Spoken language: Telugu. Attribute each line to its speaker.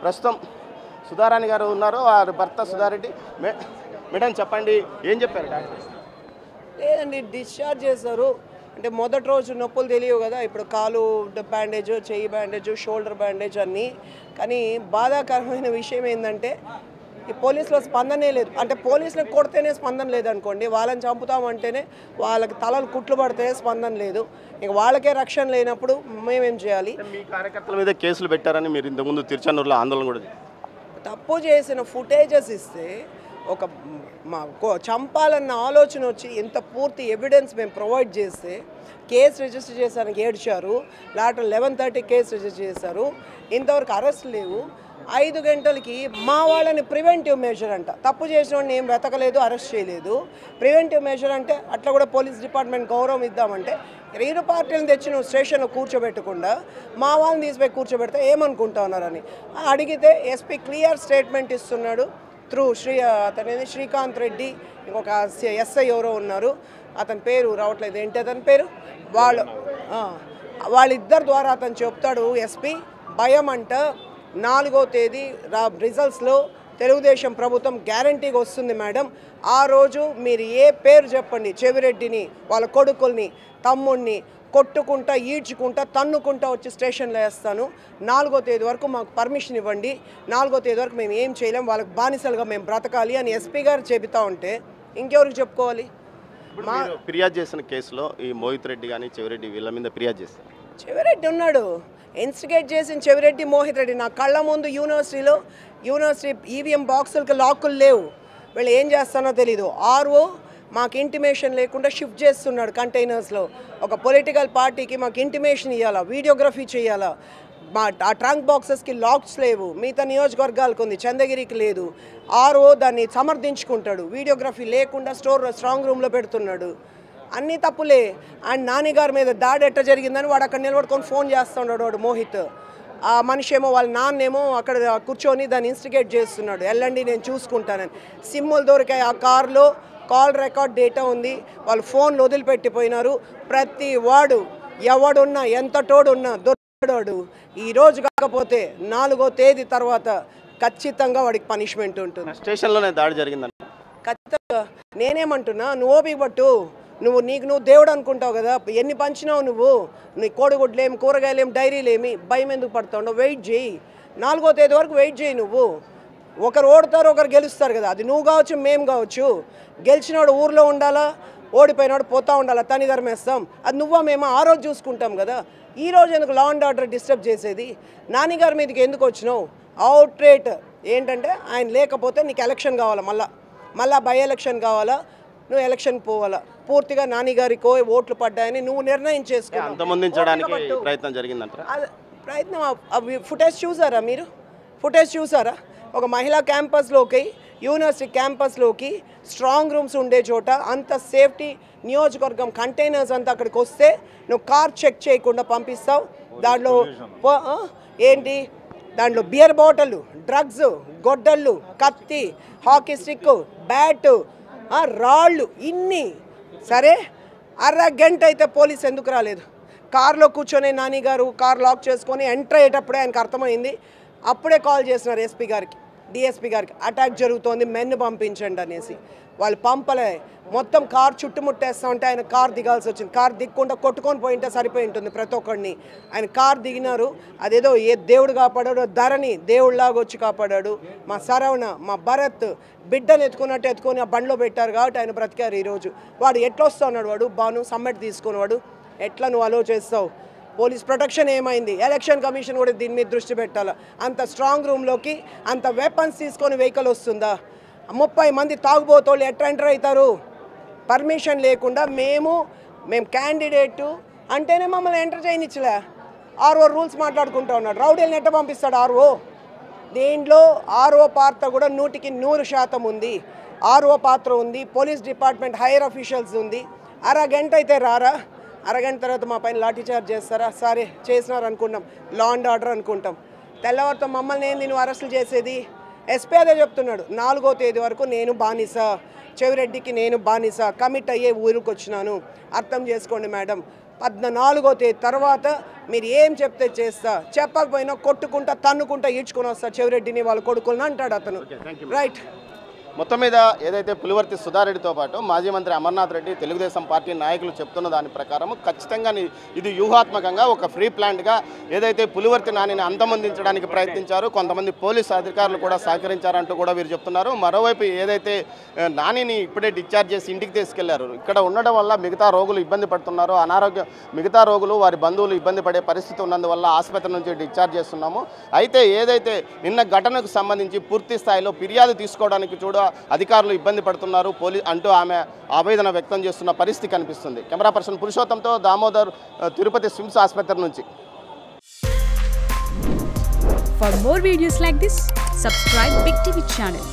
Speaker 1: ప్రస్తుతం సుధారాణి గారు ఉన్నారు, వారి భర్త సుధారెడ్డి. మేడం చెప్పండి, ఏం చెప్పారు డాక్టర్?
Speaker 2: లేదండి, డిశ్చార్జ్ చేశారు. అంటే మొదటి రోజు నొప్పులు తెలియవు కదా, ఇప్పుడు కాలు బ్యాండేజ్, చెయ్యి బ్యాండేజ్, షోల్డర్ బ్యాండేజ్ అన్నీ. కానీ బాధాకరమైన విషయం ఏంటంటే ఈ పోలీసులో స్పందనే లేదు. అంటే పోలీసులకు కొడితేనే స్పందన లేదనుకోండి, వాళ్ళని చంపుతామంటేనే వాళ్ళకి తలలు కుట్లు పడితే స్పందన లేదు. ఇక వాళ్ళకే రక్షణ లేనప్పుడు మేమేం చేయాలి?
Speaker 1: మీ కార్యకర్తల మీద కేసులు పెట్టారని మీరు ఇంతకుముందు తిరుచానూరులో ఆందోళన కూడా
Speaker 2: తప్పు చేసిన ఫుటేజెస్ ఇస్తే ఒక చంపాలన్న ఆలోచన వచ్చి ఇంత పూర్తి ఎవిడెన్స్ మేము ప్రొవైడ్ చేస్తే కేసు రిజిస్టర్ చేసానికి ఏడ్చారు. లాటర్ 11:30 కేసు రిజిస్టర్ చేశారు. ఇంతవరకు అరెస్ట్ లేవు. 5 గంటలకి మా వాళ్ళని ప్రివెంటివ్ మెజర్ అంట, తప్పు చేసిన వాడిని ఏం వెతకలేదు, అరెస్ట్ చేయలేదు. ప్రివెంటివ్ మెజర్ అంటే అట్లా కూడా పోలీస్ డిపార్ట్మెంట్ గౌరవం ఇద్దామంటే ఇరు పార్టీలను తెచ్చి నువ్వు స్టేషన్లో కూర్చోబెట్టకుండా మా వాళ్ళని తీసిపోయి కూర్చోబెడితే ఏమనుకుంటా ఉన్నారని అడిగితే ఎస్పీ క్లియర్ స్టేట్మెంట్ ఇస్తున్నాడు త్రూ అతనేది శ్రీకాంత్ రెడ్డి, ఇంకొక ఎస్ఐ ఎవరో ఉన్నారు, అతని పేరు రావట్లేదు, ఏంటి అతని పేరు, వాళ్ళిద్దరి ద్వారా అతను చెప్తాడు ఎస్పీ భయం అంట 4వ తేదీ రిజల్ట్స్లో తెలుగుదేశం ప్రభుత్వం గ్యారంటీగా వస్తుంది మేడం. ఆ రోజు మీరు ఏ పేరు చెప్పండి, చెవిరెడ్డిని, వాళ్ళ కొడుకుల్ని, తమ్ముడిని కొట్టుకుంటా, ఈడ్చుకుంటా, తన్నుకుంటా వచ్చి స్టేషన్లో వేస్తాను. 4వ తేదీ వరకు మాకు పర్మిషన్ ఇవ్వండి. 4వ తేదీ వరకు మేము ఏం చేయలేం, వాళ్ళకి బానిసలుగా మేము బ్రతకాలి అని ఎస్పీ గారు చెబుతా ఉంటే ఇంకెవరికి చెప్పుకోవాలి?
Speaker 1: ఫిర్యాదు చేసిన కేసులో ఈ మోహిత్ రెడ్డి కానీ చెవిరెడ్డి వీళ్ళ మీద ఫిర్యాదు చేస్తారు.
Speaker 2: చెవిరెడ్డి ఉన్నాడు, ఇన్స్టిగేట్ చేసిన చెవిరెడ్డి, మోహిత్ రెడ్డి. నా కళ్ళ ముందు యూనివర్సిటీ ఈవీఎం బాక్సులకి లాక్కులు లేవు, వీళ్ళు ఏం చేస్తానో తెలీదు. ఆర్ఓ మాకు ఇంటిమేషన్ లేకుండా షిఫ్ట్ చేస్తున్నాడు కంటైనర్స్లో. ఒక పొలిటికల్ పార్టీకి మాకు ఇంటిమేషన్ ఇవ్వాలా, వీడియోగ్రఫీ చేయాలా, ఆ ట్రంక్ బాక్సెస్కి లాక్స్ లేవు. మిగతా నియోజకవర్గాలకు ఉంది, చంద్రగిరికి లేదు. ఆర్ఓ దాన్ని సమర్థించుకుంటాడు, వీడియోగ్రఫీ లేకుండా స్ట్రాంగ్ రూమ్లో పెడుతున్నాడు. అన్నీ తప్పులే. అండ్ నాన్నగారి మీద దాడి ఎట్ట జరిగిందని వాడు అక్కడ నిలబడుకొని ఫోన్ చేస్తున్నాడు వాడు మోహిత్. ఆ మనిషి ఏమో వాళ్ళ నాన్నేమో అక్కడ కూర్చొని దాన్ని ఇన్స్టిగేట్ చేస్తున్నాడు, వెళ్ళండి నేను చూసుకుంటానని. సిమ్ములు దొరికాయి, ఆ కారులో కాల్ రికార్డ్ డేటా ఉంది, వాళ్ళు ఫోన్లు వదిలిపెట్టిపోయినారు. ప్రతి వాడు ఎవడున్నా ఎంత తోడున్నా దొరికాడు. ఈరోజు కాకపోతే 4వ తేదీ తర్వాత ఖచ్చితంగా వాడికి పనిష్మెంట్ ఉంటుంది.
Speaker 1: స్టేషన్లోనే దాడి జరిగిందంట
Speaker 2: ఖచ్చితంగా. నేనేమంటున్నా, నువ్వు ఓపిక పట్టు, నువ్వు దేవుడు అనుకుంటావు కదా, ఎన్ని పంచినావు నువ్వు, నీ కోడిగుడ్లేమి, కూరగాయలేమి, డైరీలేమి, భయం ఎందుకు పడుతుండవు? వెయిట్ చేయి, 4వ తేదీ వరకు వెయిట్ చేయి. నువ్వు ఒకరు ఓడతారు, ఒకరు గెలుస్తారు కదా, అది నువ్వు కావచ్చు, మేము కావచ్చు. గెలిచినోడు ఊర్లో ఉండాలా, ఓడిపోయినాడు పోతా ఉండాలా, తని ధర్మేస్తాం. అది నువ్వా మేమా? ఆ రోజు చూసుకుంటాం కదా. ఈ రోజు ఎందుకు లా అండ్ ఆర్డర్ డిస్టర్బ్ చేసేది? నాన్నగారి మీదకి ఎందుకు వచ్చినావు? అవుట్ రేట్ ఏంటంటే ఆయన లేకపోతే నీకు ఎలక్షన్ కావాలా, మళ్ళా బై ఎలక్షన్ కావాలా, నువ్వు ఎలక్షన్ పోవాలా, పూర్తిగా నాన్నగారికో ఓట్లు పడ్డాయని నువ్వు నిర్ణయం
Speaker 1: చేసుకోవాలి. ప్రయత్నం జరిగిందంట.
Speaker 2: ప్రయత్నం ఫుటేజ్ చూసారా మీరు? ఫుటేజ్ చూసారా? ఒక మహిళా క్యాంపస్లోకి, యూనివర్సిటీ క్యాంపస్లోకి, స్ట్రాంగ్ రూమ్స్ ఉండే చోట అంత సేఫ్టీ, నియోజకవర్గం కంటైనర్స్ అంతా అక్కడికి వస్తే నువ్వు కార్ చెక్ చేయకుండా పంపిస్తావు. దాంట్లో ఏంటి, దాంట్లో బియర్ బాటిల్, డ్రగ్స్, గొడ్డళ్ళు, కత్తి, హాకీ స్టిక్, బ్యాట్, రాళ్ళు, ఇన్ని. సరే, అరగంట అయితే పోలీస్ ఎందుకు రాలేదు? కార్లో కూర్చొని నాన్నగారు కార్ లాక్ చేసుకొని ఎంటర్ అయ్యేటప్పుడే ఆయనకు అర్థమైంది. అప్పుడే కాల్ చేసినారు ఎస్పీ గారికి, డిఎస్పీ గారికి, అటాక్ జరుగుతోంది, మెన్ను పంపించండి అనేసి. వాళ్ళు పంపలే, మొత్తం కార్ చుట్టుముట్టేస్తా ఉంటే ఆయన కార్ దిగాల్సి వచ్చింది. కార్ దిక్కుండా కొట్టుకొని పోయింటే సరిపోయి ఉంటుంది ప్రతి ఒక్కడిని. ఆయన కార్ దిగినారు, అదేదో ఏ దేవుడు కాపాడాడు, ధరణి దేవుళ్ళలాగా వచ్చి కాపాడాడు. మా సరవణ, మా భరత్ బిడ్డను ఎత్తుకున్నట్టు ఎత్తుకొని ఆ బండిలో పెట్టారు కాబట్టి ఆయన బ్రతికారు. ఈరోజు వాడు ఎట్లా వస్తా ఉన్నాడు, వాడు బాను సమ్మెట్ తీసుకునేవాడు, ఎట్లా నువ్వు అలో చేస్తావు? పోలీస్ ప్రొటెక్షన్ ఏమైంది? ఎలక్షన్ కమిషన్ కూడా దీని మీద దృష్టి పెట్టాలి. అంత స్ట్రాంగ్ రూమ్లోకి అంత వెపన్స్ తీసుకొని వెహికల్ వస్తుందా? 30 మంది తాగుబోతోళ్ళు ఎట్లా ఎంటర్ అవుతారు? పర్మిషన్ లేకుండా మేము క్యాండిడేటు అంటేనే మమ్మల్ని ఎంటర్ చేయనిచ్చలే. ఆర్ఓ రూల్స్ మాట్లాడుకుంటూ ఉన్నాడు, రౌడీలను ఎట్ట పంపిస్తాడు ఆర్ఓ? దీంట్లో ఆర్ఓ పాత్ర కూడా 100కి 100% ఉంది. ఆర్ఓ పాత్ర ఉంది, పోలీస్ డిపార్ట్మెంట్ హైయర్ అఫీషియల్స్ ఉంది. అరగంట అయితే రారా, అరగంట తర్వాత మా పైన లాఠీచార్జ్ చేస్తారా? సరే చేసినారు అనుకుంటాం, లా అండ్ ఆర్డర్ అనుకుంటాం. తెల్లవారితో మమ్మల్ని ఏంది నువ్వు అరెస్టులు చేసేది? ఎస్పీ అదే చెప్తున్నాడు, 4వ తేదీ వరకు నేను బానిస, చెవిరెడ్డికి నేను బానిస, కమిట్ అయ్యే ఊరికి వచ్చినాను, అర్థం చేసుకోండి మేడం. 14వ తేదీ తర్వాత మీరు ఏం చెప్తే చేస్తా, చెప్పకపోయినా కొట్టుకుంటా తన్నుకుంటా ఈడ్చుకొని వస్తా చెవిరెడ్డిని వాళ్ళ కొడుకులను అంటాడు అతను. రైట్.
Speaker 1: మొత్తం మీద ఏదైతే పులివర్తి సుధారెడ్డితో పాటు మాజీ మంత్రి అమర్నాథ్ రెడ్డి తెలుగుదేశం పార్టీ నాయకులు చెప్తున్న దాని ప్రకారం ఖచ్చితంగా ఇది వ్యూహాత్మకంగా ఒక ఫ్రీ ప్లాంట్గా ఏదైతే పులివర్తి నానిని అంతమొందించడానికి ప్రయత్నించారు, కొంతమంది పోలీసు అధికారులు కూడా సహకరించారంటూ కూడా వీరు చెప్తున్నారు. మరోవైపు ఏదైతే నానిని ఇప్పుడే డిశ్చార్జ్ చేసి ఇంటికి తీసుకెళ్లారు, ఇక్కడ ఉండడం వల్ల మిగతా రోగులు ఇబ్బంది పడుతున్నారు, మిగతా రోగులు వారి బంధువులు ఇబ్బంది పడే పరిస్థితి ఉన్నందువల్ల ఆసుపత్రి నుంచి డిశ్చార్జ్ చేస్తున్నాము. అయితే ఏదైతే నిన్న ఘటనకు సంబంధించి పూర్తి స్థాయిలో ఫిర్యాదు తీసుకోవడానికి అధికారులు ఇబ్బంది పడుతున్నారు అంటూ ఆమె ఆవేదన వ్యక్తం చేస్తున్న పరిస్థితి కనిపిస్తుంది. కెమెరా పర్సన్ పురుషోత్తంతో దామోదర్, తిరుపతి స్విమ్స్ ఆసుపత్రి నుంచి.
Speaker 3: For more videos like this, subscribe Big TV channel.